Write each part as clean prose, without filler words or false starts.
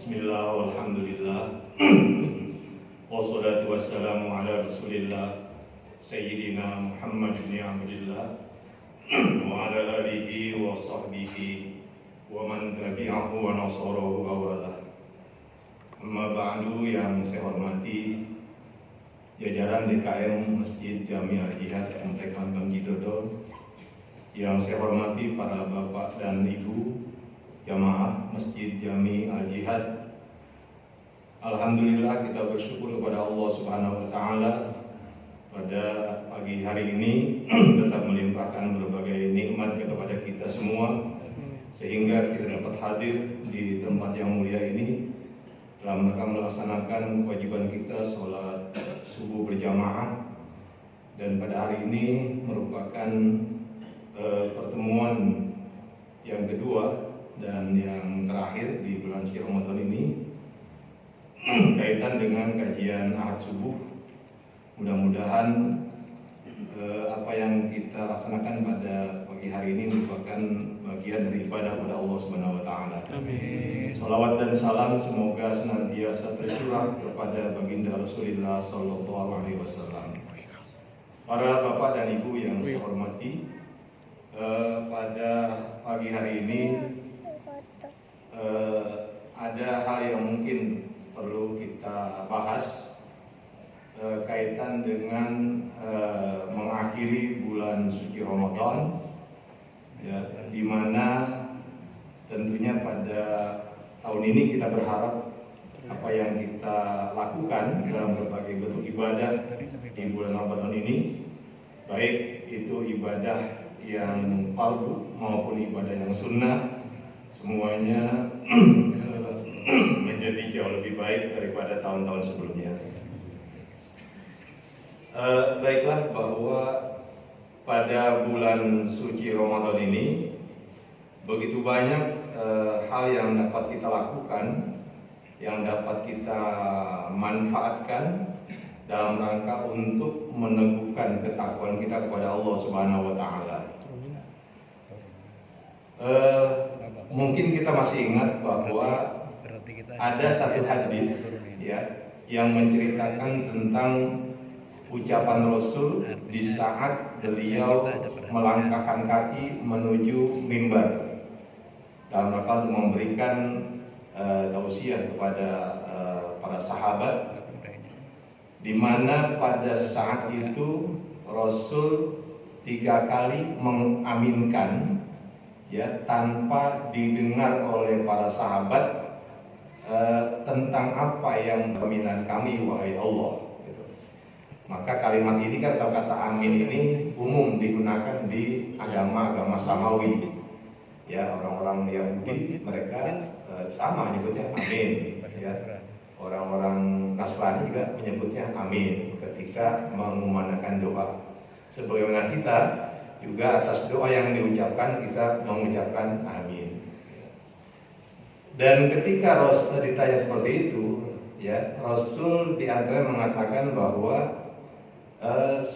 Bismillah, walhamdulillah, wassalatu wassalamu ala rasulillah Sayyidina Muhammad bin Abdillah wa ala alihi wa sahbihi wa man tabi'ahu wa nasarahu awalah. Amma ba'du, yang saya hormati jajaran DKM Masjid Jami Al-Jihad Komplek Hambang Jidodo, yang saya hormati para bapak dan ibu jamaah Masjid Jami Al-Jihad. Alhamdulillah, kita bersyukur kepada Allah Subhanahu wa Ta'ala pada pagi hari ini tetap melimpahkan berbagai nikmat kepada kita semua, sehingga kita dapat hadir di tempat yang mulia ini dalam rangka melaksanakan kewajiban kita sholat subuh berjamaah. Dan pada hari ini merupakan pertemuan yang kedua dan yang terakhir di bulan suci Ramadan ini kaitan dengan kajian Ahad subuh. Mudah-mudahan apa yang kita laksanakan pada pagi hari ini merupakan bagian dari ibadah kepada Allah Subhanahu wa Ta'ala. Amin. Salawat dan salam semoga senantiasa tercurah kepada baginda Rasulullah Sallallahu Alaihi Wasallam. Para bapak dan ibu yang saya hormati, pada pagi hari ini ada hal yang mungkin perlu kita bahas kaitan dengan mengakhiri bulan suci Ramadan, ya, di mana tentunya pada tahun ini kita berharap apa yang kita lakukan dalam berbagai bentuk ibadah di bulan Ramadan ini, baik itu ibadah yang fardu maupun ibadah yang sunnah, semuanya menjadi jauh lebih baik daripada tahun-tahun sebelumnya. Baiklah, bahwa pada bulan suci Ramadan ini begitu banyak hal yang dapat kita lakukan, yang dapat kita manfaatkan dalam rangka untuk meneguhkan ketakwaan kita kepada Allah Subhanahu wa Ta'ala. Mungkin kita masih ingat bahwa ada satu hadis, ya, yang menceritakan tentang ucapan Rasul di saat beliau melangkahkan kaki menuju mimbar dalam rangka untuk memberikan tausiah kepada para sahabat, di mana pada saat itu Rasul 3 kali mengaminkan, ya, tanpa didengar oleh para sahabat tentang apa yang permintaan kami wahai Allah, gitu. Maka kalimat ini kan, atau kata amin ini umum digunakan di agama samawi, ya, orang-orang Yahudi mereka sama menyebutnya amin, ya. Orang-orang Nasrani juga menyebutnya amin ketika mengumandangkan doa. Sebagaimana kita juga atas doa yang diucapkan kita mengucapkan amin. Dan ketika Rasul ditanya seperti itu, ya, Rasul diantara mengatakan bahwa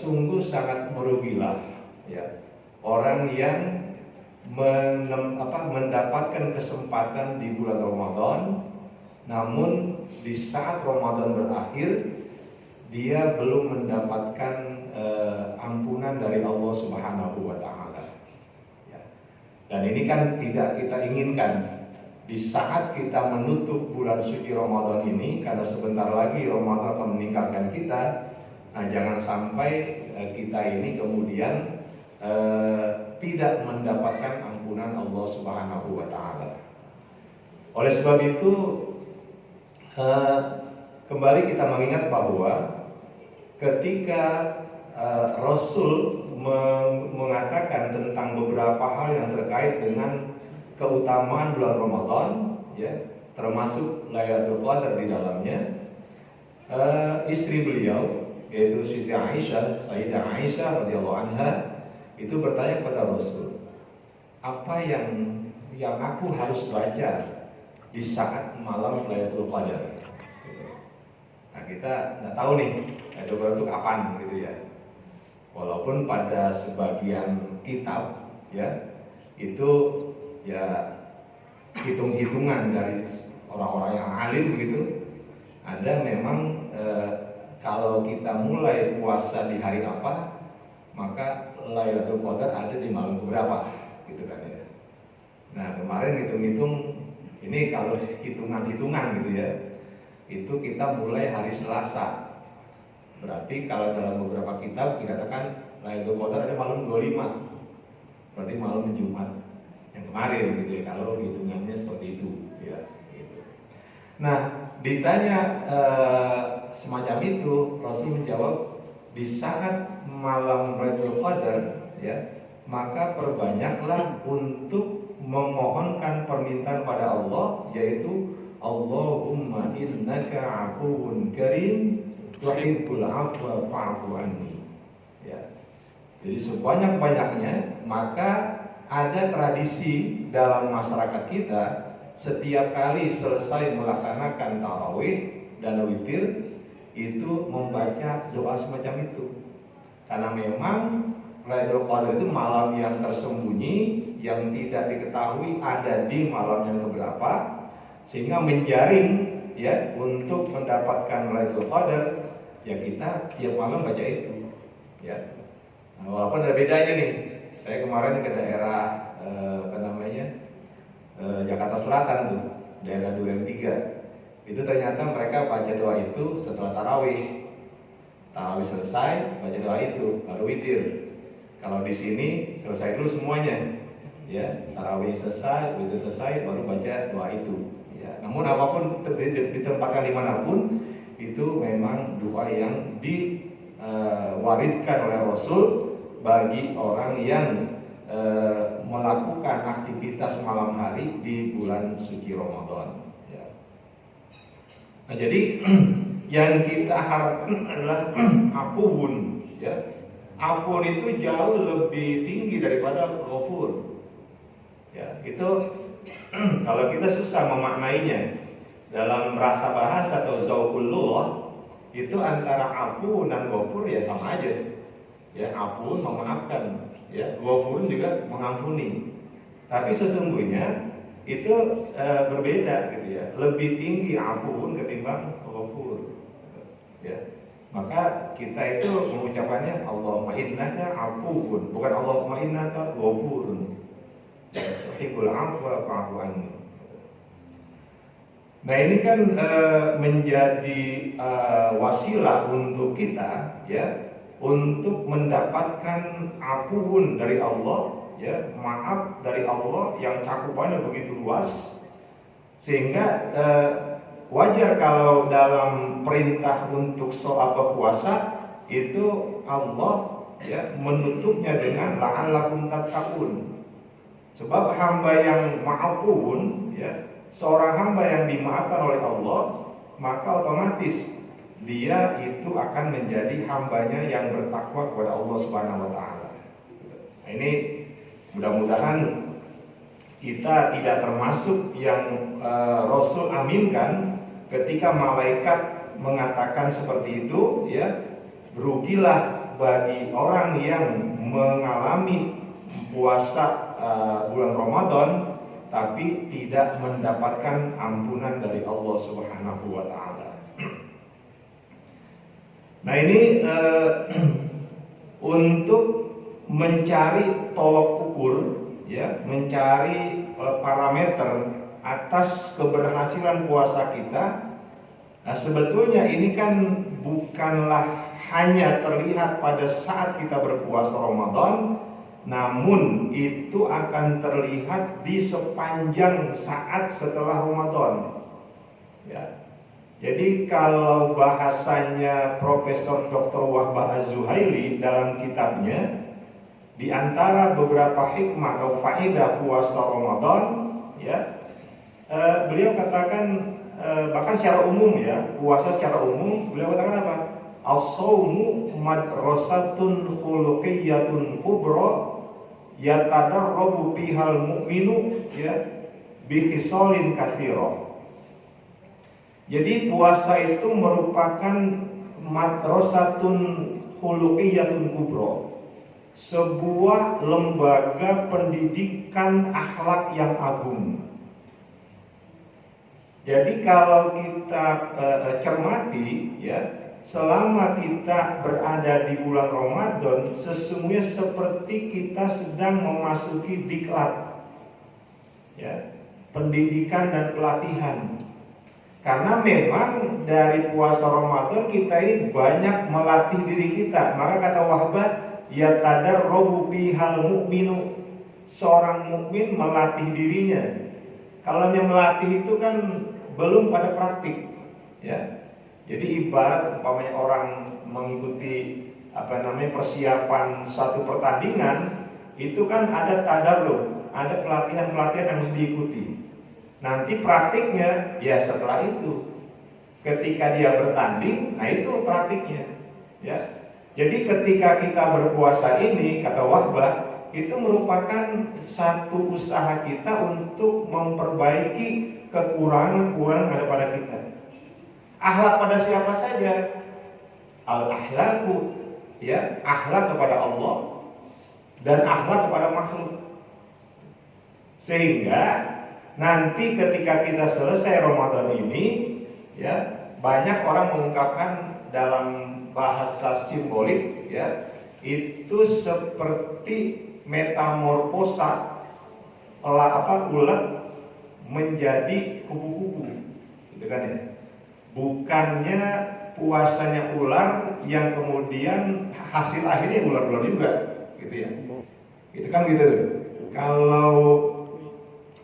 sungguh sangat merugilah, ya, orang yang mendapatkan kesempatan di bulan Ramadan, namun di saat Ramadan berakhir dia belum mendapatkan ampunan dari Allah Subhanahu wa Ta'ala, ya. Dan ini kan tidak kita inginkan di saat kita menutup bulan suci Ramadan ini, karena sebentar lagi Ramadan akan meninggalkan kita. Nah, jangan sampai kita ini kemudian tidak mendapatkan ampunan Allah Subhanahu wa Ta'ala. Oleh sebab itu, kembali kita mengingat bahwa ketika Rasul mengatakan tentang beberapa hal yang terkait dengan keutamaan bulan Ramadan, ya, termasuk Lailatul Qadar di dalamnya, istri beliau yaitu Siti Aisyah, Sayyidah Aisyah radhiyallahu anha, itu bertanya kepada Rasul, apa yang aku harus baca di saat malam Lailatul Qadar? Nah, kita nggak tahu nih Lailatul Qadar itu kapan, gitu ya. Walaupun pada sebagian kitab, ya, itu, ya, hitung-hitungan dari orang-orang yang alim begitu, ada memang kalau kita mulai puasa di hari apa, maka Lailatul Qadar ada di malam keberapa, gitu kan ya. Nah kemarin hitung-hitung, ini kalau hitungan-hitungan gitu ya, itu kita mulai hari Selasa. Berarti kalau dalam beberapa kitab dikatakan Lailatul Qadar ada malam 25, berarti malam Jumat yang kemarin gitu ya, kalau hitungannya seperti itu ya gitu. Nah ditanya semacam itu, Rasul menjawab, di saat malam Lailatul Qadar ya, maka perbanyaklah untuk memohonkan permintaan pada Allah, yaitu Allahumma innaka afuwun karim tuhibbul afwa fa'fu anni ya. Jadi sebanyak-banyaknya, maka ada tradisi dalam masyarakat kita, setiap kali selesai melaksanakan tarawih dan witir itu membaca doa semacam itu. Karena memang Lailatul Qadar itu malam yang tersembunyi, yang tidak diketahui ada di malam yang keberapa, sehingga menjaring ya untuk mendapatkan Lailatul Qadar, ya kita tiap malam baca itu ya. Nah, walaupun ada bedanya nih, saya kemarin ke daerah Jakarta Selatan tuh, daerah Duren 3. Itu ternyata mereka baca doa itu setelah tarawih. Tarawih selesai, baca doa itu, baru witir. Kalau di sini selesai dulu semuanya, ya tarawih selesai, witir selesai, baru baca doa itu. Ya, namun apapun ditempatkan dimanapun, itu memang doa yang diwariskan oleh Rasul bagi orang yang melakukan aktivitas malam hari di bulan suci Ramadan ya. Nah jadi yang kita harapkan adalah afuun ya. Afuun itu jauh lebih tinggi daripada ghafur ya. Itu kalau kita susah memaknainya dalam bahasa atau zauqul lughah, itu antara afuun dan ghafur ya sama aja. Ya, afuun memaafkan, ya, ghafurun juga mengampuni. Tapi sesungguhnya itu berbeda gitu ya. Lebih tinggi afuun ketimbang ghafur. Ya. Maka kita itu mengucapkannya Allahumma innaka afuun, bukan Allahumma innaka ghafurun. Tuhibbul afwa fa'fu anni. Nah ini kan menjadi wasilah untuk kita ya, untuk mendapatkan afuun dari Allah ya, maaf dari Allah yang cakupannya begitu luas, sehingga wajar kalau dalam perintah untuk soal puasa itu Allah ya menutupnya dengan la'allakum tattaqun. Sebab hamba yang ma'afun ya, seorang hamba yang dimaafkan oleh Allah, maka otomatis dia itu akan menjadi hambanya yang bertakwa kepada Allah Subhanahu wa taala. Nah, ini mudah-mudahan kita tidak termasuk yang Rasul aminkan ketika malaikat mengatakan seperti itu ya. Berugilah bagi orang yang mengalami puasa bulan Ramadan tapi tidak mendapatkan ampunan dari Allah Subhanahu wa taala. Nah ini untuk mencari tolok ukur, ya, mencari parameter atas keberhasilan puasa kita. Nah sebetulnya ini kan bukanlah hanya terlihat pada saat kita berpuasa Ramadan, namun itu akan terlihat di sepanjang saat setelah Ramadan. Ya. Jadi kalau bahasanya Profesor Dr. Wahbah Az-Zuhaili dalam kitabnya, di antara beberapa hikmah atau faedah puasa Ramadan, ya, beliau katakan bahkan secara umum ya, puasa secara umum beliau katakan apa? As-shaumu madrasatun khuluqiyyatun kubra yatadarrabu bihal mu'minu ya bi khisalin katsira. Jadi puasa itu merupakan madrasatun khuluqiyyatun kubra, sebuah lembaga pendidikan akhlak yang agung. Jadi kalau kita cermati, ya, selama kita berada di bulan Ramadan, sesungguhnya seperti kita sedang memasuki diklat, ya, pendidikan dan pelatihan. Karena memang dari puasa Ramadan kita ini banyak melatih diri kita. Maka kata Wahbah, ya tadarrubu bihal mu'minu, seorang mukmin melatih dirinya. Kalau yang melatih itu kan belum pada praktik, ya. Jadi ibarat umpamanya orang mengikuti persiapan satu pertandingan, itu kan ada tadarrub, ada pelatihan-pelatihan yang harus diikuti. Nanti praktiknya ya setelah itu, ketika dia bertanding, nah itu praktiknya, ya. Jadi ketika kita berpuasa ini, kata Wahbah, itu merupakan satu usaha kita untuk memperbaiki kekurangan-kekurangan yang ada pada kita. Akhlak pada siapa saja, al-akhlaku, ya, akhlak kepada Allah dan akhlak kepada makhluk. Sehingga nanti ketika kita selesai Ramadan ini, ya, banyak orang mengungkapkan dalam bahasa simbolik, ya, itu seperti metamorfosa ulat menjadi kupu-kupu, gitu kan ya. Bukannya puasanya ular yang kemudian hasil akhirnya ular-ular juga, gitu ya. Itu kan gitu. Kalau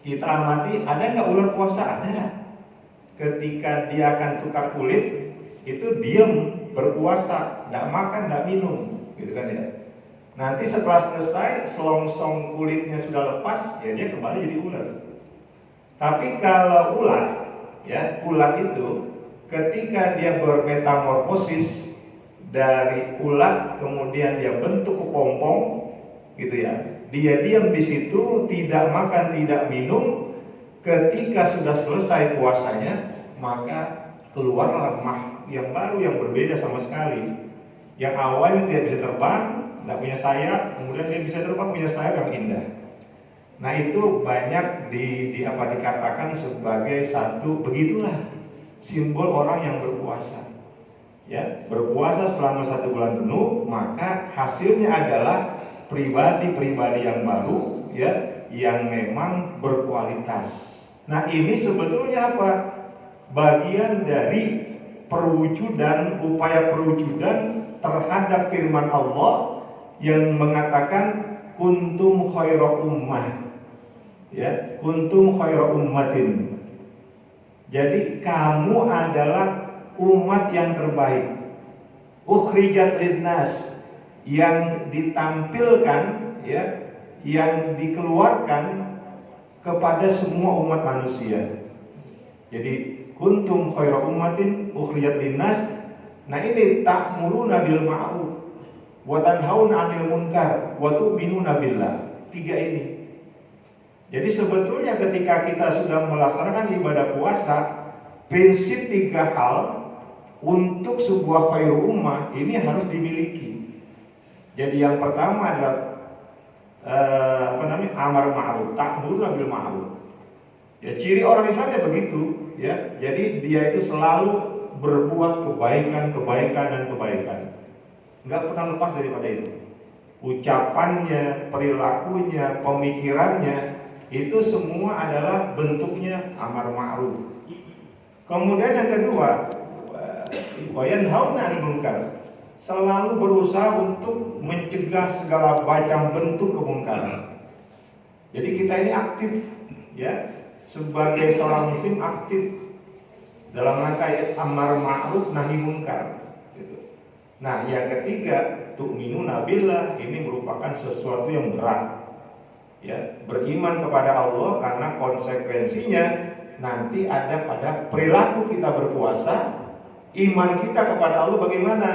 kita amati, ada nggak ular puasa? Ada. Ketika dia akan tukar kulit, itu diam berpuasa, nggak makan, nggak minum, gitu kan ya. Nanti setelah selesai, selongsong kulitnya sudah lepas, ya dia kembali jadi ular. Tapi kalau ulat, ya, ulat itu ketika dia bermetamorfosis dari ulat kemudian dia bentuk kepompong, gitu ya. Dia diam di situ, tidak makan, tidak minum. Ketika sudah selesai puasanya, maka keluarlah lemah yang baru, yang berbeda sama sekali. Yang awalnya tidak bisa terbang, tidak punya sayap, kemudian dia bisa terbang, punya sayap yang indah. Nah itu banyak dikatakan sebagai satu, begitulah simbol orang yang berpuasa. Ya, berpuasa selama 1 bulan penuh, maka hasilnya adalah pribadi-pribadi yang baru, ya, yang memang berkualitas. Nah ini sebetulnya apa? Bagian dari perwujudan, upaya perwujudan terhadap firman Allah yang mengatakan kuntum khairu ummah, ya, kuntum khairu ummatin. Jadi kamu adalah umat yang terbaik, ukhrijat linnas, yang ditampilkan, ya, yang dikeluarkan kepada semua umat manusia. Jadi kuntum khairu ummatin ukhrijat linnas. Nah ini ta'muruna bil ma'ruf wa tanhauna 'anil munkar wa tu'minuna billah. 3 ini. Jadi sebetulnya ketika kita sudah melaksanakan ibadah puasa, prinsip 3 hal untuk sebuah khairu ummah ini harus dimiliki. Jadi yang pertama adalah amar ma'ruf, ta'muruna bil ma'ruf. Ya, ciri orang Islamnya begitu, ya. Jadi dia itu selalu berbuat kebaikan dan kebaikan. Nggak pernah lepas daripada itu. Ucapannya, perilakunya, pemikirannya, itu semua adalah bentuknya amar ma'ruf. Kemudian yang kedua, wa yanhauna 'anil munkar. Selalu berusaha untuk mencegah segala macam bentuk kemungkaran. Jadi kita ini aktif, ya, sebagai seorang muslim aktif dalam rangka amar ma'ruf nahi munkar, gitu. Nah, yang ketiga, tu'minuna billah, ini merupakan sesuatu yang berat, ya, beriman kepada Allah, karena konsekuensinya nanti ada pada perilaku kita berpuasa. Iman kita kepada Allah bagaimana?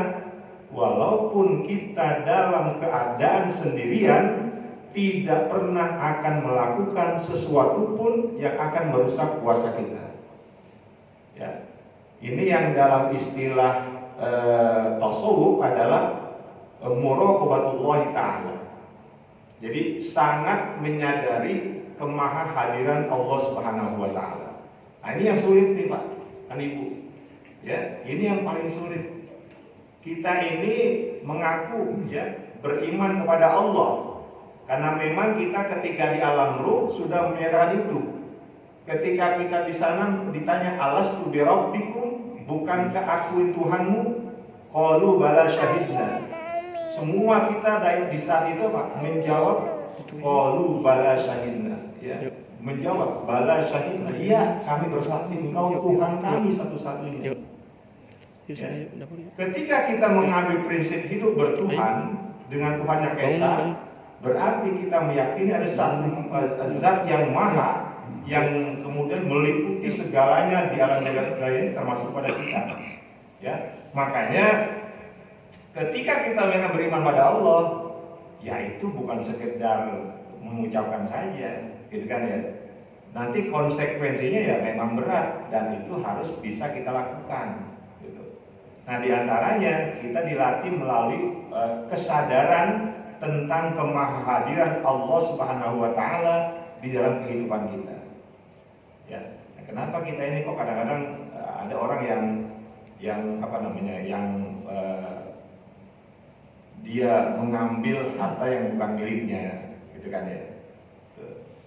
Walaupun kita dalam keadaan sendirian, tidak pernah akan melakukan sesuatu pun yang akan merusak puasa kita. Ya. Ini yang dalam istilah tasawuf adalah muraqabatullah ta'ala. Jadi sangat menyadari kemahahadiran Allah Subhanahu wa taala. Nah, ini yang sulit nih Pak, kan Ibu. Ya, ini yang paling sulit. Kita ini mengaku ya beriman kepada Allah. Karena memang kita ketika di alam ruh sudah menyatakan itu. Ketika kita di sana ditanya alastu bi rabbikum, bukankah aku Tuhanmu? Qalu bala syahidna. Semua kita di saat itu Pak menjawab qalu bala syahidna, ya. Menjawab bala syahidna, iya kami bersaksi engkau Tuhan kami satu-satunya. Ya. Ketika kita mengambil prinsip hidup bertuhan dengan Tuhan yang esa, berarti kita meyakini ada satu zat yang maha, yang kemudian meliputi segalanya di alam jagat raya termasuk pada kita. Ya, makanya ketika kita memang beriman pada Allah, ya itu bukan sekedar mengucapkan saja, gitu kan ya. Nanti konsekuensinya ya memang berat dan itu harus bisa kita lakukan. Gitu. Nah, diantaranya kita dilatih melalui kesadaran tentang kemahahadiran Allah Subhanahu Wa Taala di dalam kehidupan kita. Ya, nah, kenapa kita ini kok kadang-kadang ada orang yang apa namanya, yang dia mengambil harta yang bukan miliknya, gitu kan ya.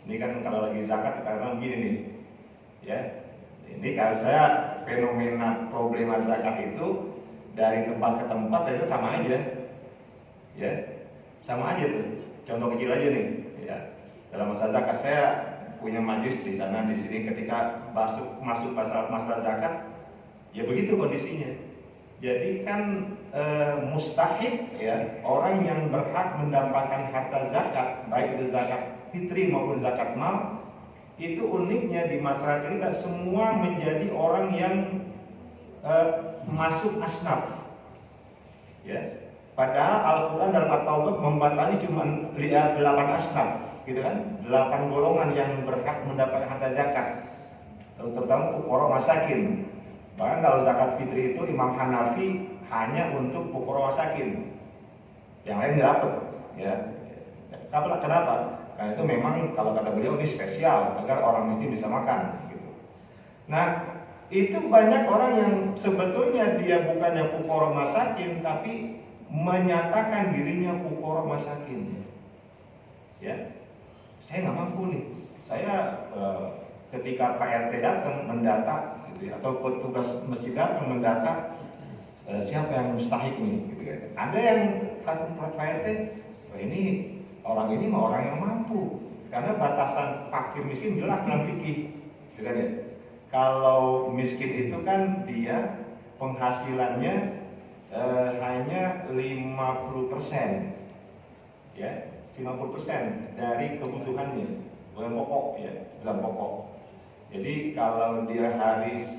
Ini kan kalau lagi zakat kadang-kadang begini nih, ya. Ini kalau saya fenomena problema zakat itu dari tempat ke tempat itu sama aja, ya, sama aja tuh. Contoh kecil aja nih, ya. Dalam masa zakat saya punya majlis di sana di sini, ketika masuk masalah zakat, ya begitu kondisinya. Jadi kan mustahik ya orang yang berhak mendapatkan harta zakat, baik itu zakat fitri maupun zakat mal, itu uniknya di masyarakat kita semua menjadi orang yang masuk asnaf. Ya. Padahal Al-Quran dan At-Taubat membatasi cuma 8 asnaf, gitu kan? 8 golongan yang berhak mendapatkan harta zakat, terutama fuqara masakin. Bahkan kalau zakat fitri itu Imam Hanafi hanya untuk fuqara masakin, yang lain nggak dapat, ya. Kenapa? Karena itu memang kalau kata beliau ini spesial agar orang miskin bisa makan. Gitu. Nah, itu banyak orang yang sebetulnya dia bukannya fuqara masakin, tapi menyatakan dirinya fuqara masakin. Ya, saya nggak mampu nih. Saya ketika Pak RT datang mendata, gitu ya, atau petugas masjid datang mendata siapa yang mustahik nih, gitu kan. Ada yang kata Pak RT, ini orang ini mah orang yang mampu, karena batasan fakir miskin jelas dalam fikih, gitu kan ya. Kalau miskin itu kan dia penghasilannya hanya 50%, ya, 50% dari kebutuhannya, bukan pokok ya, dalam pokok. Jadi kalau dia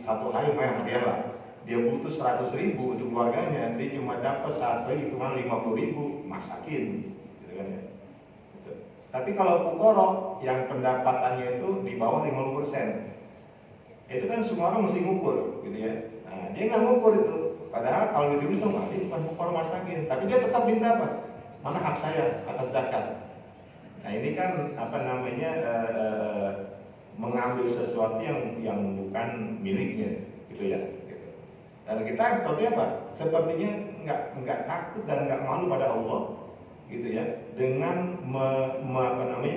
satu hari main hadiah lah, dia butuh 100.000 untuk keluarganya, dia cuma dapat satu hitungan 50.000, masakin, gitu kan ya. Gitu. Tapi kalau fuqara yang pendapatannya itu di bawah 50%, itu kan semua orang mesti ngukur, gitu ya. Nah, dia nggak ngukur itu, padahal kalau dia bilang dia bukan fuqara masakin, tapi dia tetap minta apa? Mana hak saya atas zakat? Nah, ini kan apa namanya? Mengambil sesuatu yang bukan miliknya, gitu ya. Gitu. Dan kita seperti apa? Sepertinya nggak takut dan nggak malu pada Allah, gitu ya, dengan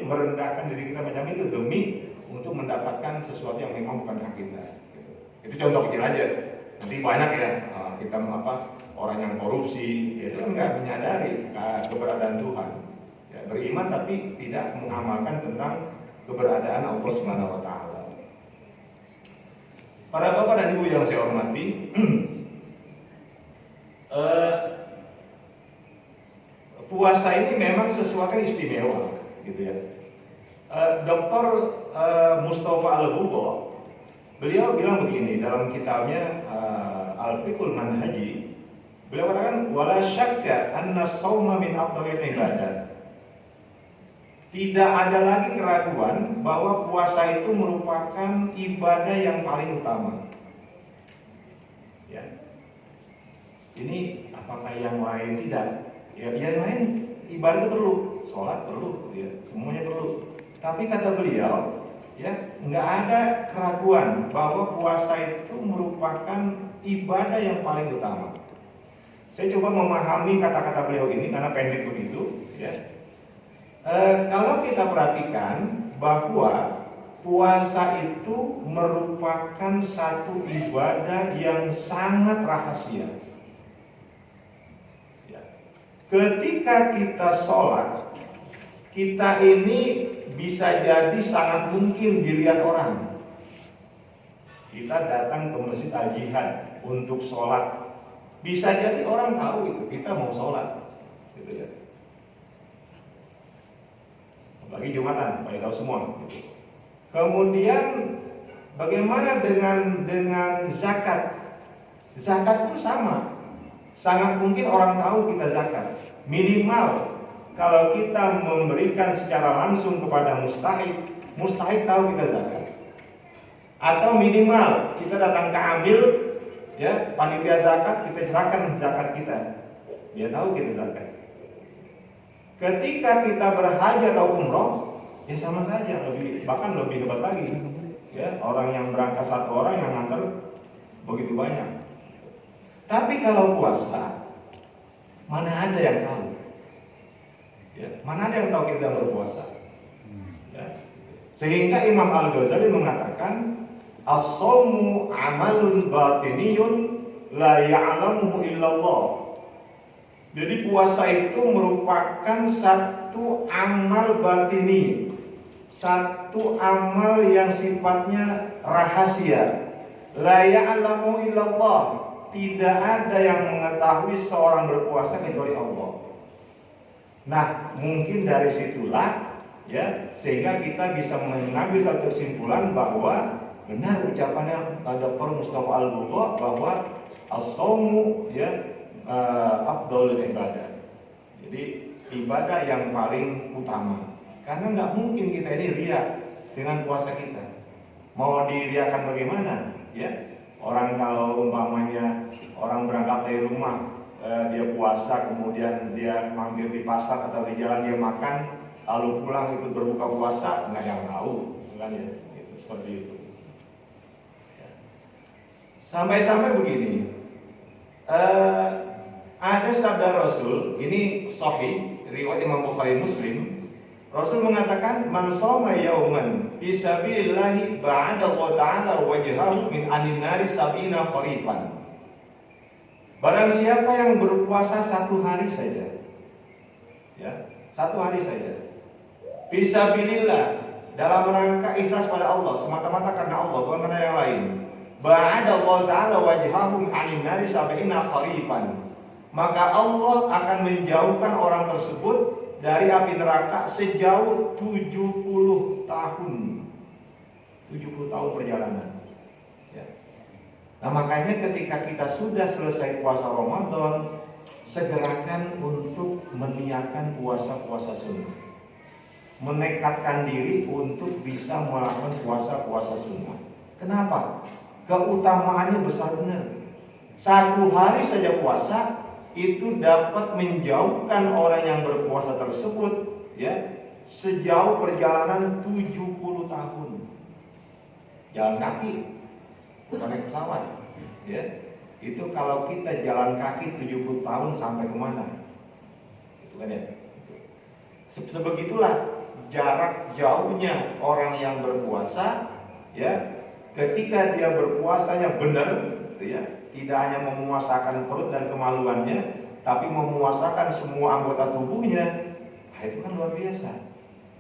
merendahkan diri kita macam itu demi untuk mendapatkan sesuatu yang memang bukan hak kita. Gitu. Itu contoh kecil aja. Nanti banyak ya kita orang yang korupsi, itu kan nggak menyadari keberadaan Tuhan. Ya, beriman tapi tidak mengamalkan tentang keberadaan Allah Subhanahu Wa Taala. Para bapak dan ibu yang saya hormati, puasa ini memang sesuatu yang istimewa, gitu ya. Dr. Mustafa Al-Bubo, beliau bilang begini dalam kitabnya Al-Fiqhul Manhaji, beliau katakan wala syakka anna shauma min afdhalil ibadat. Tidak ada lagi keraguan bahwa puasa itu merupakan ibadah yang paling utama. Ya. Ini apakah yang lain tidak? Ya, yang lain ibadah itu perlu, sholat perlu, ya, semuanya perlu. Tapi kata beliau, ya, nggak ada keraguan bahwa puasa itu merupakan ibadah yang paling utama. Saya coba memahami kata-kata beliau ini karena pendek begitu, ya. Kalau kita perhatikan bahwa puasa itu merupakan satu ibadah yang sangat rahasia. Ya. Ketika kita sholat, kita ini bisa jadi sangat mungkin dilihat orang. Kita datang ke masjid Al-Jihad untuk sholat, bisa jadi orang tahu itu kita mau sholat, gitu ya. Bagi Jumatan, bagi tahu semua. Gitu. Kemudian bagaimana dengan zakat? Zakat pun sama, sangat mungkin orang tahu kita zakat. Minimal kalau kita memberikan secara langsung kepada mustahik tahu kita zakat. Atau minimal kita datang ke amil, ya, panitia zakat, kita serahkan zakat kita, dia tahu kita zakat. Ketika kita berhaji atau umroh, ya sama saja, bahkan lebih hebat lagi, ya, orang yang berangkat satu orang yang ngantar begitu banyak. Tapi kalau puasa, mana ada yang tahu, ya, mana ada yang tahu kita berpuasa, ya. Sehingga Imam Al-Ghazali mengatakan, as-shaumu amalun batiniyun la ya'lamuhu illallah. Jadi puasa itu merupakan satu amal batini, satu amal yang sifatnya rahasia. La ya'lamuhu illallah. Tidak ada yang mengetahui seorang berpuasa kecuali Allah. Nah, mungkin dari situlah, ya, sehingga kita bisa mengambil satu kesimpulan bahwa benar ucapannya Dr. Mustafa Al-Bugha bahwa as-shaumu, ya, afdhalul ibadah. Jadi ibadah yang paling utama. Karena nggak mungkin kita ini riya dengan puasa kita. Mau diriakan bagaimana? Ya, orang kalau umpamanya orang berangkat dari rumah, dia puasa, kemudian dia mampir di pasar atau di jalan dia makan, lalu pulang ikut berbuka puasa, nggak ada yang tahu, kan ya? Gitu, seperti itu. Sampai-sampai begini, ada sabda Rasul, ini sahih, riwayat Imam Bukhari Muslim. Rasul mengatakan, man shoma yauman fi sabilillahi ba'ada Allah ta'ala wajhahu min anin nari sab'ina kharifan. Barang siapa yang berpuasa satu hari saja, ya, satu hari saja, fi sabilillah, dalam rangka ikhlas pada Allah, semata-mata karena Allah, bukan karena yang lain. Ba'ada Allah ta'ala wajhahu min anin nari sab'ina kharifan. Maka Allah akan menjauhkan orang tersebut dari api neraka sejauh 70 tahun. 70 tahun perjalanan, ya. Nah, makanya ketika kita sudah selesai puasa Ramadan, segerakan untuk meniatkan puasa-puasa sunnah. Menekatkan diri untuk bisa melakukan puasa-puasa sunnah. Kenapa? Keutamaannya besar benar. Satu hari saja puasa itu dapat menjauhkan orang yang berpuasa tersebut, ya, sejauh perjalanan 70 tahun. Jalan kaki, bukan naik pesawat, ya. Itu kalau kita jalan kaki 70 tahun sampai kemana? Itu kan ya. Sebegitulah jarak jauhnya orang yang berpuasa, ya. Ketika dia berpuasanya benar, gitu ya, tidak hanya memuasakan perut dan kemaluannya, tapi memuasakan semua anggota tubuhnya. Nah, itu kan luar biasa.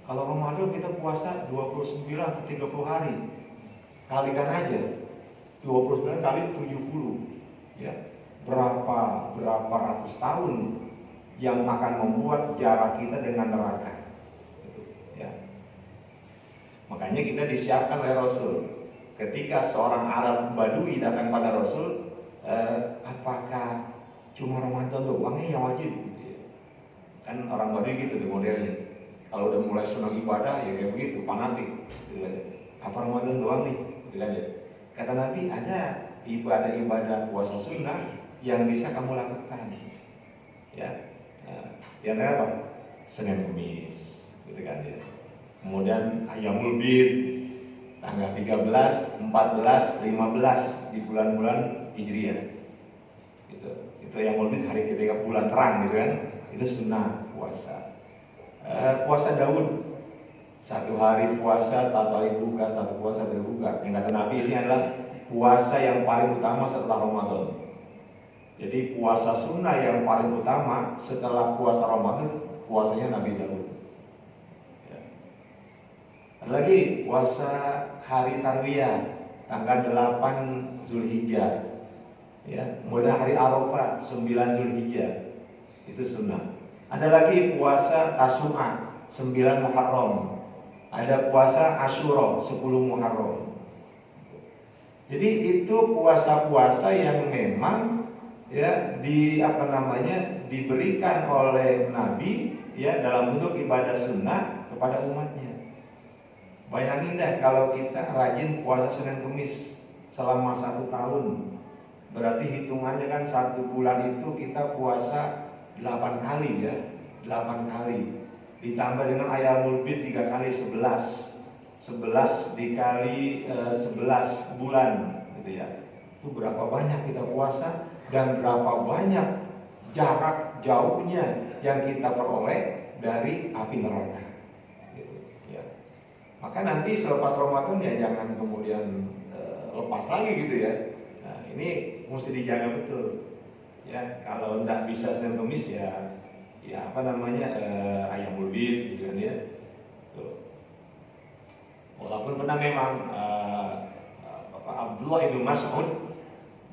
Kalau Ramadan kita puasa 29 atau 30 hari, kalikan aja 29 kali 70, ya, berapa ratus tahun yang akan membuat jarak kita dengan neraka, gitu, ya. Makanya kita disiapkan oleh Rasul. Ketika seorang Arab Badui datang pada Rasul, apakah cuma Ramadan doang yang wajib? Kan orang Badui gitu tuh modelnya. Kalau udah mulai senang ibadah ya kayak begitu, fanatik. Apa Ramadan doang nih? Kata Nabi, ada ibadah-ibadah puasa sunnah yang bisa kamu lakukan. Ya, yang apa? Senin Kamis, gitu kan ya. Kemudian Ayyamul Bid, tanggal 13, 14, 15 di bulan-bulan Hijriah. Itu yang maulid hari ketika bulan terang gitu kan. Itu sunnah puasa. Puasa Daud, 1 hari puasa tak hari buka, 1 puasa berbuka. Yang kata Nabi ini adalah puasa yang paling utama setelah Ramadan. Jadi puasa sunnah yang paling utama setelah puasa Ramadan, puasanya Nabi Daud. Ya. Ada lagi puasa hari Tarwiyah, tanggal 8 Zulhijjah. Ya, kemudian hari Arafah 9 Zulhijjah. Itu sunnah. Ada lagi puasa Tasu'a 9 Muharram. Ada puasa Asyura 10 Muharram. Jadi itu puasa-puasa yang memang ya diberikan oleh Nabi ya dalam bentuk ibadah sunnah kepada umatnya. Bayangin deh kalau kita rajin puasa Senin Kemis selama 1 tahun, berarti hitungannya kan 1 bulan itu kita puasa 8 kali ya, 8 kali. Ditambah dengan Ayyamul Bid 3 kali 11 dikali 11 bulan gitu ya. Itu berapa banyak kita puasa dan berapa banyak jarak jauhnya yang kita peroleh dari api neraka gitu, ya. Maka nanti selepas Ramadan ya jangan kemudian lepas lagi gitu ya. Nah, ini mesti dijaga betul ya. Kalau tidak bisa Senin Kemis ya Ayyamul Bid gitu kan ya. Tuh. Walaupun pernah memang Bapak Abdullah bin Mas'ud,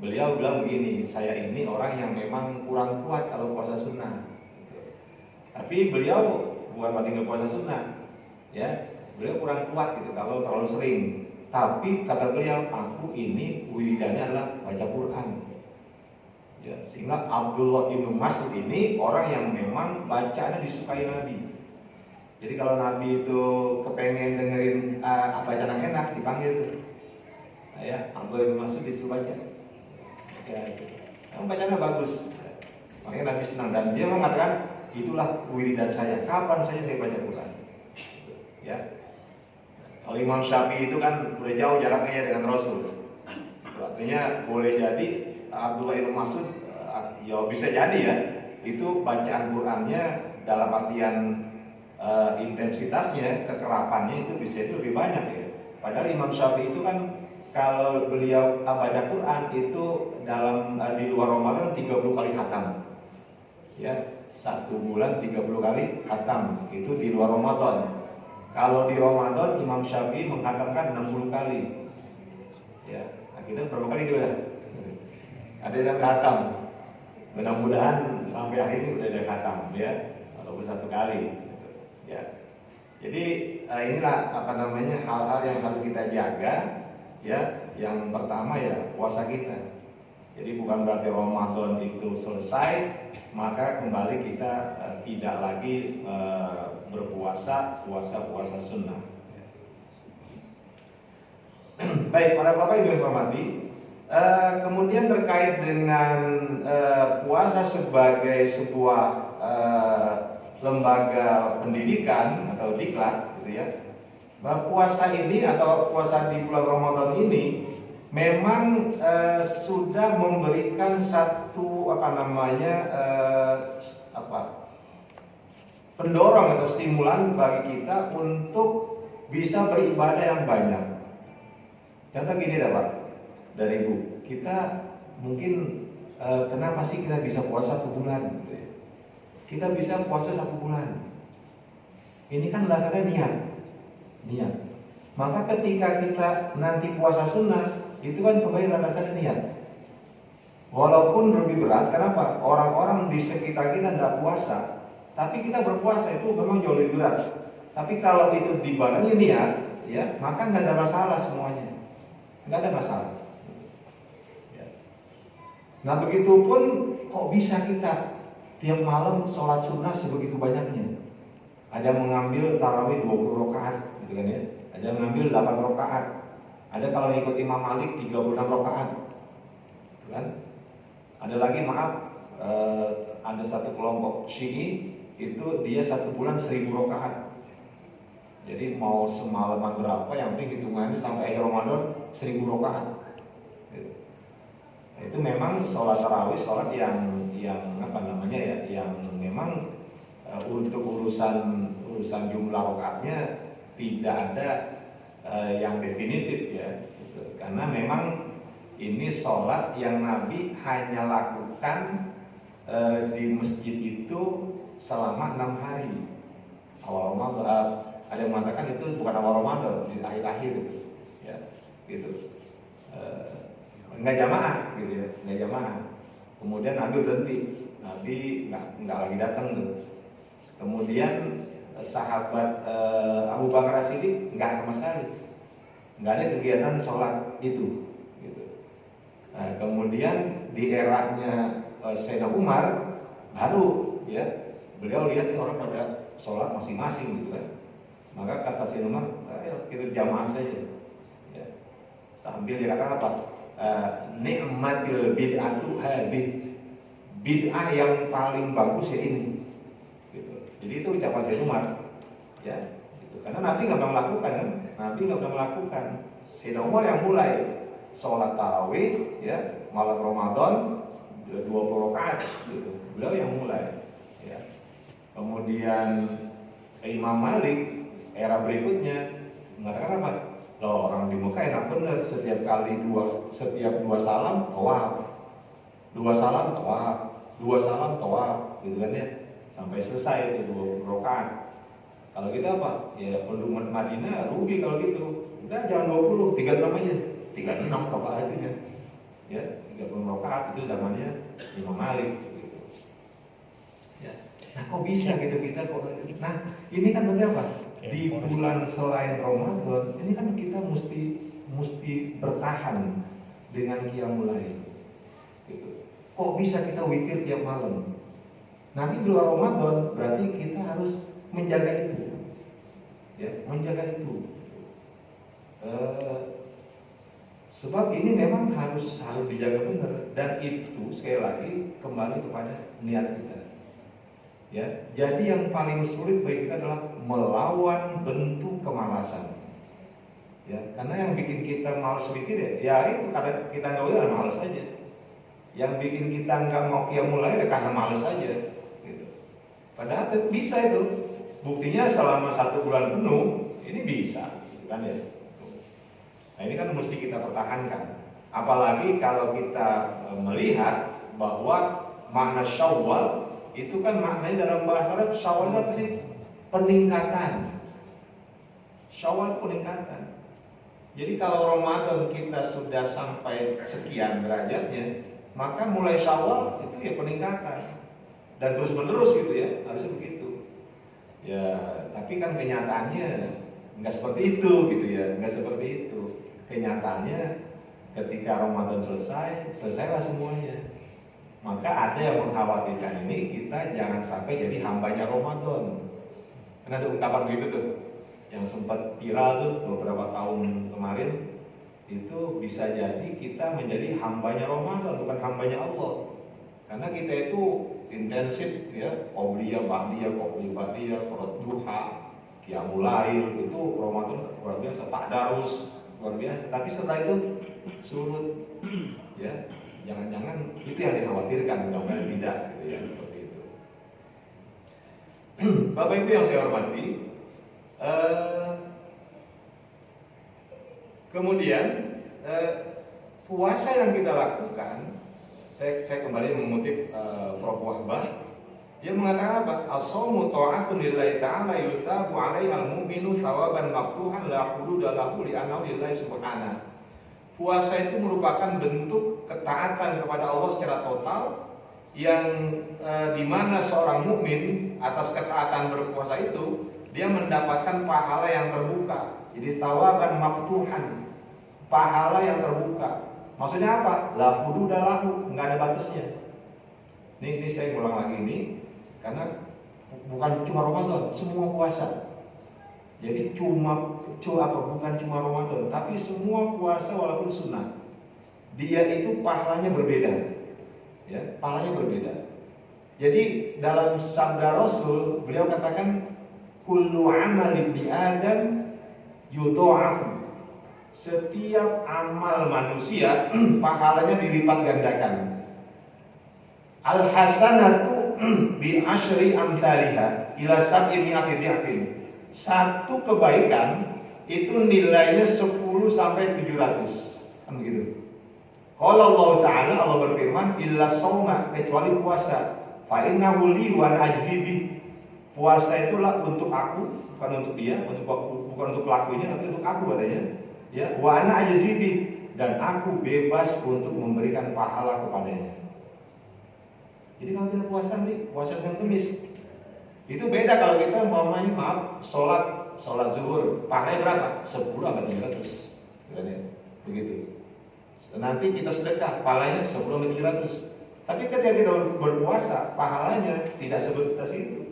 beliau bilang begini, saya ini orang yang memang kurang kuat kalau puasa sunnah. Tapi beliau bukan berarti nggak puasa sunnah, ya. Beliau kurang kuat gitu kalau terlalu sering. Tapi kata beliau, aku ini wiridannya adalah baca Quran. Ya, sehingga Abdullah bin Mas'ud ini orang yang memang bacaannya disukai Nabi. Jadi kalau Nabi itu kepengen dengerin bacaan yang enak, dipanggil tuh. Nah, ya, Abdullah bin Mas'ud disuruh baca. Ya, kamu bacanya bagus. Makanya Nabi senang dan dia mengatakan itulah wiridan saya. Kapan saya baca Quran? Ya. Kalau Imam Syafi'i itu kan udah jauh jaraknya dengan Rasul. Artinya boleh jadi Abdullah bin Mas'ud ya bisa jadi ya itu bacaan Qurannya dalam artian intensitasnya, kekerapannya itu bisa itu lebih banyak ya. Padahal Imam Syafi'i itu kan kalau beliau baca Quran itu dalam di luar Ramadan 30 kali khatam. Ya, 1 bulan 30 kali khatam itu di luar Ramadan. Kalau di Ramadan Imam Syafi'i menghatamkan 60 kali. Ya, nah kita berapa kali juga? Ada yang khatam. Mudah-mudahan sampai hari ini udah ada khatam ya, walaupun 1 kali. Ya. Jadi inilah hal-hal yang harus kita jaga ya. Yang pertama ya puasa kita. Jadi bukan berarti Ramadan itu selesai maka kembali kita tidak lagi berpuasa puasa sunnah. Baik, para Bapak Ibu yang hormati, kemudian terkait dengan puasa sebagai sebuah lembaga pendidikan atau diklat gitu ya. Bahwa puasa ini atau puasa di bulan Ramadan ini memang sudah memberikan satu pendorong atau stimulan bagi kita untuk bisa beribadah yang banyak. Contoh gini dah Pak, dari Ibu, kita mungkin kenapa sih kita bisa puasa 1 bulan? Gitu ya. Kita bisa puasa 1 bulan. Ini kan dasarnya niat. Maka ketika kita nanti puasa sunnah, itu kan kembali dasarnya niat. Walaupun lebih berat, kenapa? Orang-orang di sekitar kita tidak puasa, tapi kita berpuasa itu memang jauh lebih berat. Tapi kalau itu dibarengi niat, ya maka nggak ada masalah semuanya, nggak ada masalah. Nah begitupun kok bisa kita tiap malam sholat sunnah sebegitu banyaknya. Ada yang mengambil tarawih 20 rakaat, gitu kan ya. Ada yang mengambil 8 rakaat. Ada kalau ikut Imam Malik 36 rakaat, gitu kan. Ada lagi ada satu kelompok Syi'i itu dia 1 bulan 1000 rakaat. Jadi mau semalaman berapa, yang penting hitungannya sampai akhir Ramadan 1000 rakaat. Gitu. Nah, itu memang sholat tarawih, sholat yang apa namanya ya, yang memang untuk urusan jumlah rakaatnya tidak ada yang definitif ya. Gitu. Karena memang ini sholat yang Nabi hanya lakukan di masjid itu selama 6 hari awal Ramadan. Ada yang mengatakan itu bukan awal Ramadan, di akhir-akhir gitu, ya, gitu. Nggak jamaah, gitu ya, nggak jamaah. Kemudian Nabi berhenti, Nabi nggak lagi datang tuh. Kemudian sahabat Abu Bakar As-Siddiq nggak sama sekali, nggak ada kegiatan sholat itu. Gitu. Nah, kemudian di eranya Sayyidina Umar baru, ya, beliau lihat orang pada sholat masing-masing gitu kan. Maka kata Sayyidina Umar, ayo kita jamaah saja. Ya. Sambil dikatakan apa? Ni'matil bid'atu hadhihi. Bid'ah yang paling bagus ya ini. Gitu. Jadi itu ucapan Sayyidina Umar. Ya, gitu. Karena Nabi nggak pernah melakukan kan? Nabi nggak pernah melakukan. Sayyidina Umar yang mulai sholat tarawih, ya, malam Ramadan 20 rakaat gitu. Beliau yang mulai. Ya. Kemudian Imam Malik era berikutnya mengatakan apa? Loh, orang di Mekah enak bener, setiap dua salam tawaf, dua salam tawaf, gitu kan ya, sampai selesai itu 20 rakaat. Kalau kita apa? Ya penduduk Madinah rugi kalau gitu. Udah jangan 20, 36 aja, 36 rakaat aja, ya, 30 rakaat itu zamannya Imam Malik. Gitu. Ya. Nah, kok bisa gitu kita kok? Nah, ini kan berarti apa? Di bulan selain Ramadan ini kan kita mesti bertahan dengan qiyamul lail. Gitu. Kok bisa kita witir tiap malam? Nanti bulan Ramadan berarti kita harus menjaga itu, ya, menjaga itu. Sebab ini memang harus dijaga benar, dan itu sekali lagi kembali kepada niat kita. Ya, jadi yang paling sulit bagi kita adalah melawan bentuk kemalasan. Ya, karena yang bikin kita malas mikir ya itu karena kita nggak boleh malas aja. Yang bikin kita nggak mau qiyamul lail ya karena malas aja. Gitu. Padahal bisa itu. Buktinya selama 1 bulan penuh ini bisa, gitu kan ya. Nah ini kan mesti kita pertahankan. Apalagi kalau kita melihat bahwa makna Syawal itu kan maknanya dalam bahasa Arab, Syawal itu apa sih? Peningkatan. Syawal itu peningkatan. Jadi kalau Ramadan kita sudah sampai sekian derajatnya, maka mulai Syawal itu ya peningkatan. Dan terus menerus gitu ya, harusnya begitu. Ya, tapi kan kenyataannya nggak seperti itu gitu ya, nggak seperti itu. Kenyataannya ketika Ramadan selesailah semuanya. Maka ada yang mengkhawatirkan ini kita jangan sampai jadi hambanya Ramadan. Karena ada ungkapan begitu tuh, yang sempat viral tuh beberapa tahun kemarin, itu bisa jadi kita menjadi hambanya Ramadan, bukan hambanya Allah. Karena kita itu intensif ya, qobliyah, ba'diyah, sholat duha, qiyamul lail, itu Ramadan luar biasa, tadarus luar biasa. Tapi setelah itu surut, ya. Jangan-jangan itu yang dikhawatirkan, mudah-mudahan tidak, gitu ya, seperti itu. Bapak Ibu yang saya hormati, kemudian puasa yang kita lakukan, saya kembali mengutip Prof. Wahbah, dia mengatakan apa? As-shaumu ta'atun lillahi ta'ala yutsabu 'alaiha al-mu'minu tsawaban maftuhan la hududa lahu li'annahu lillahi subhanahu. Puasa itu merupakan bentuk ketaatan kepada Allah secara total, yang dimana seorang mukmin atas ketaatan berpuasa itu dia mendapatkan pahala yang terbuka. Jadi tsawaban maftuhan, pahala yang terbuka. Maksudnya apa? La hududa lahu, nggak ada batasnya. Ini saya ulang lagi ini karena bukan cuma Ramadan, semua puasa. Jadi bukan cuma Ramadan, tapi semua puasa walaupun sunnah, dia itu pahalanya berbeda, ya, pahalanya berbeda. Jadi dalam sabda Rasul beliau katakan, kullu amal ibni Adam yudha'afu. Setiap amal manusia pahalanya dilipat gandakan. Al hasanatu bi asyri amsalha ila sab'i mi'ati dhifin. Satu kebaikan itu nilainya 10 sampai 700. Kan begitu. Qala Allah Ta'ala, Allah berfirman, illa shauma, kecuali puasa. Fa innahu li wa ajzi bi. Puasa itulah untuk aku, bukan untuk dia, bukan untuk pelakunya, tapi untuk aku katanya. Ya, wa ana ajzibi, dan aku bebas untuk memberikan pahala kepadanya. Jadi kalau kita puasa Senin Kamis, itu beda kalau kita maaf sholat zuhur, pahalanya berapa? 10 sampai 300. Begitu. Nanti kita sedekah, pahalanya 10 sampai 300. Tapi ketika kita berpuasa, pahalanya tidak sebatas itu.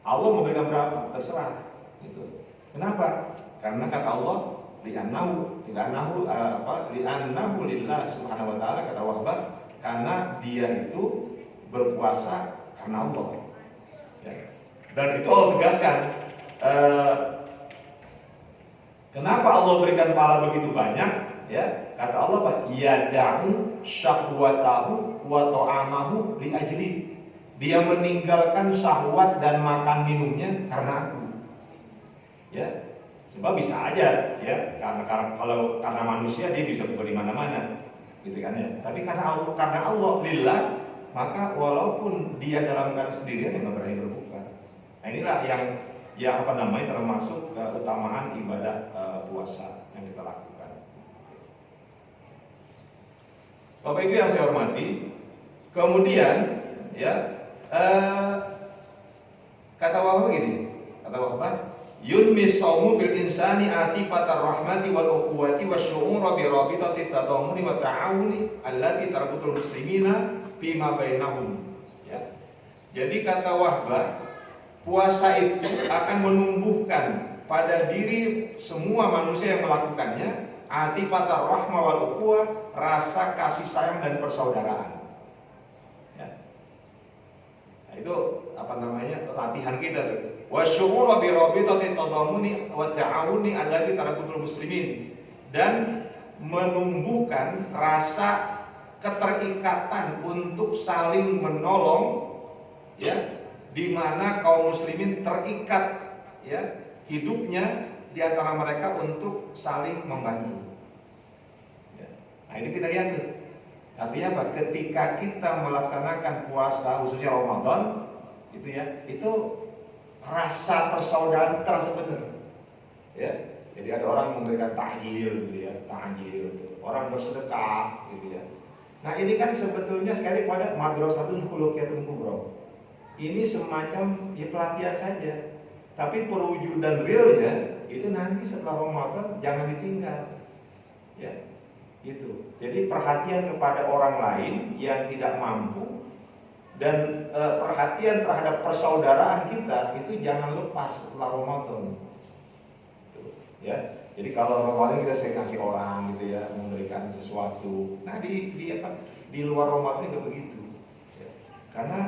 Allah memberikan berapa? Terserah. Gitu. Kenapa? Karena kata Allah, li'annahu lillah subhanahu wa ta'ala, kata Wahbah, karena dia itu berpuasa karena Allah. Ya. Dan itu Allah tegaskan. Kenapa Allah berikan pahala begitu banyak? Ya, kata Allah, Pak, yada'u syahwatahu wa ta'amahu li ajli. Dia meninggalkan syahwat dan makan minumnya karena aku. Ya. Sebab bisa aja ya, karena manusia dia bisa buka di mana-mana, gitu kan ya. Tapi karena Allah lillah, maka walaupun dia dalam keadaan sendirian yang berani berbuka. Nah inilah yang termasuk keutamaan ibadah puasa yang kita lakukan. Bapak Ibu yang saya hormati, kemudian ya kata Wahbah begini, yunmi shaumu bil insani atifatar rahmati wal ukhuwati wasyu'ura bi rabitati tadamuni wa ta'awuni allati tarbutul muslimina bima bainahum. Ya. Jadi kata Wahbah, puasa itu akan menumbuhkan pada diri semua manusia yang melakukannya atifatar rahmah wal ukhuwah, rasa kasih sayang dan persaudaraan. Ya. Nah, itu latihan kita tuh. Wasyu'ura bi rabitati tadamuni wa ta'awuni allati tarbutul muslimin, dan menumbuhkan rasa keterikatan untuk saling menolong, ya, di mana kaum muslimin terikat, ya, hidupnya di antara mereka untuk saling membantu. Ya. Nah ini kita lihat tuh. Artinya apa? Ketika kita melaksanakan puasa khususnya Ramadan, gitu ya, itu rasa persaudaraan terasa benar. Ya. Jadi ada orang memberikan takjil, gitu ya, orang bersedekah, gitu ya. Nah ini kan sebetulnya sekali pada madrasatun khuluqiyatun kubra. Ini semacam ya pelatihan saja, tapi perwujudan realnya itu nanti setelah Ramadan jangan ditinggal, ya, gitu. Jadi perhatian kepada orang lain yang tidak mampu dan perhatian terhadap persaudaraan kita itu jangan lepas setelah Ramadan, ya. Jadi kalau Ramadan kita sering kasih orang, gitu ya, memberikan sesuatu. Nah di luar Ramadan juga begitu, ya. Karena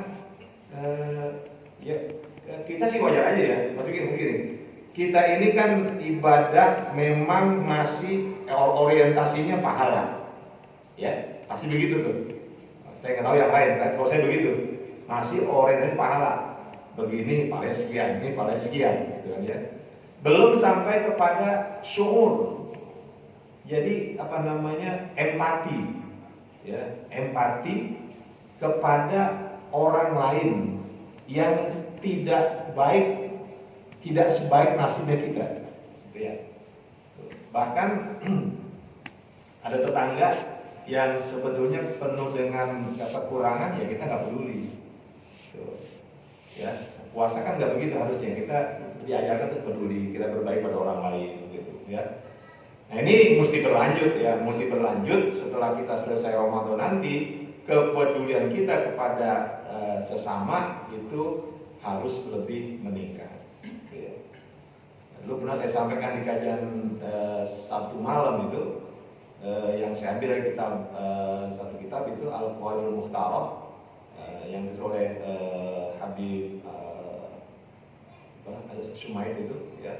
ya kita sih wajar aja ya, maksudnya begini, kita ini kan ibadah memang masih orientasinya pahala, ya pasti begitu tuh. Saya nggak tahu yang lain, kan kalau saya begitu, masih orientasi pahala, begini paling sekian, ini paling sekian, gitu kan ya. Belum sampai kepada syuur, jadi empati, ya, empati kepada orang lain yang tidak baik, tidak sebaik nasibnya kita, gitu ya. Bahkan ada tetangga yang sebetulnya penuh dengan kekurangan, ya kita nggak peduli, gitu. Ya, puasa kan nggak begitu harusnya, kita diajarkan untuk peduli, kita berbaik pada orang lain, gitu ya. Nah ini mesti berlanjut ya, setelah kita selesai Ramadan nanti, kepedulian kita kepada sesama itu harus lebih meningkat. Ya. Dulu pernah saya sampaikan di kajian Sabtu malam itu, yang saya ambil dari satu kitab itu Al-Qawaidul Mukhtarah, yang ditulis oleh Habib Sumaid itu ya.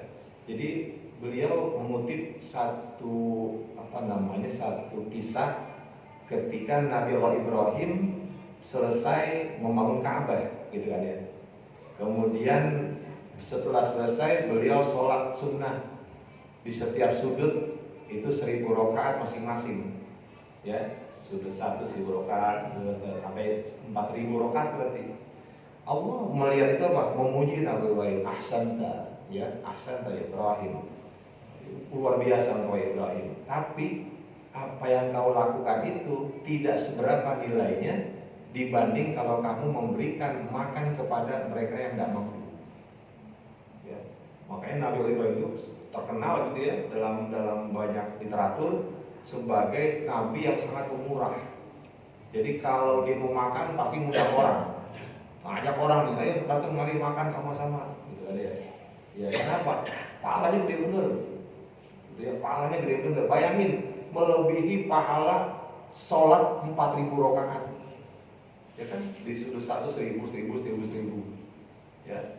Jadi beliau mengutip satu satu kisah ketika Nabi Allah Ibrahim selesai membangun Ka'bah gitu kan ya. Kemudian setelah selesai beliau sholat sunnah di setiap sudut itu 1000 rakaat masing-masing ya, sudut 1000 rakaat sampai 4000 rakaat berarti. Allah melihat itu apa? Memuji Nabi Ibrahim, ahsanta ya Ibrahim, luar biasa engkau Ibrahim. Tapi apa yang kau lakukan itu tidak seberapa nilainya dibanding kalau kamu memberikan makan kepada mereka yang tidak mampu. Ya. Makanya Nabi Ibrahim itu terkenal gitu ya dalam banyak literatur sebagai nabi yang sangat pemurah. Jadi kalau dia mau makan pasti ngundang orang, ngajak orang nih, ayo datang mari makan sama-sama, gitu kan ya. Ya kenapa? Pahalanya gede bener, gitu ya, pahalanya gede bener. Bayangin melebihi pahala sholat 4000 rakaat, ya kan? Di sudut 1000, ya.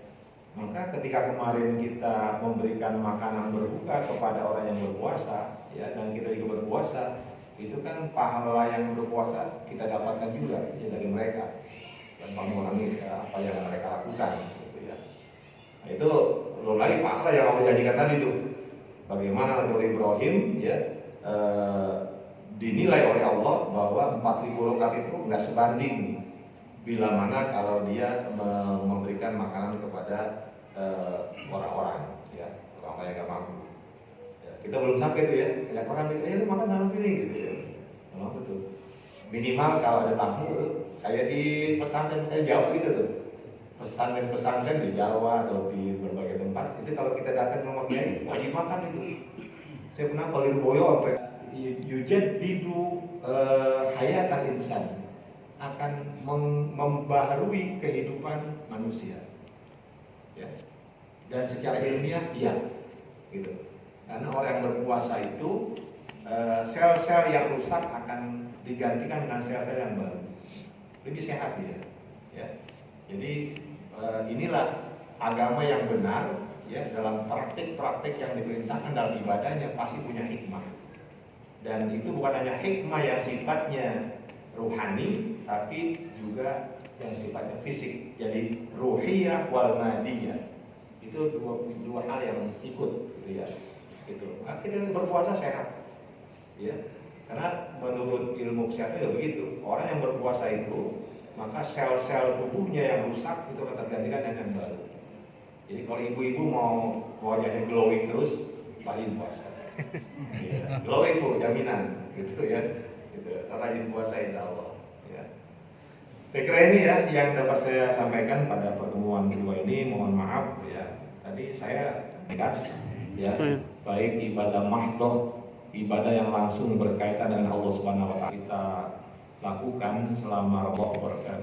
Maka ketika kemarin kita memberikan makanan berbuka kepada orang yang berpuasa, ya, dan kita juga berpuasa, itu kan pahala yang berpuasa kita dapatkan juga ya, dari mereka dan mengurangi apa yang mereka lakukan, gitu ya. Nah, itu belum lagi pahala yang Allah janjikan tadi itu. Bagaimana Nabi Ibrahim ya dinilai oleh Allah bahwa 4000 rakaat itu nggak sebanding bila mana kalau dia memberikan makanan kepada orang-orang ya, orang-orang yang nggak mampu ya, kita belum sampai itu ya, lihat orang itu makan dalam piring gitu ya, memang betul. Minimal kalau ada tamu tuh, kayak di pesantren saya Jawa gitu tuh, pesantren di Jawa atau di berbagai tempat itu kalau kita datang ke rumah kiai wajib makan itu. Saya pernah ke Lirboyo sampai yujaddidu hayatan insan, akan membaharui kehidupan manusia ya. Dan secara ilmiah iya gitu, karena orang yang berpuasa itu sel-sel yang rusak akan digantikan dengan sel-sel yang baru, lebih sehat dia ya. Jadi inilah agama yang benar ya, dalam praktik-praktik yang diperintahkan dalam ibadahnya pasti punya hikmah. Dan itu bukan hanya hikmah yang sifatnya ruhani, tapi juga yang sifatnya fisik. Jadi ruhiyah wal madiyah itu dua hal yang ikut, gitu ya. Gitu. Akhirnya berpuasa sehat, ya. Karena menurut ilmu kesehatan ya begitu. Orang yang berpuasa itu maka sel-sel tubuhnya yang rusak itu akan tergantikan dengan yang baru. Jadi kalau ibu-ibu mau wajahnya glowing terus, rajin puasa. Ya, glowing bu, jaminan, gitu ya. Gitu. Rajin puasa insya Allah. Ya. Saya kira ini ya yang dapat saya sampaikan pada pertemuan kedua ini. Mohon maaf ya. Tadi saya ingat ya, baik ibadah mahdoh, ibadah yang langsung berkaitan dengan Allah Subhanahu wa taala kita lakukan selama Ramadan.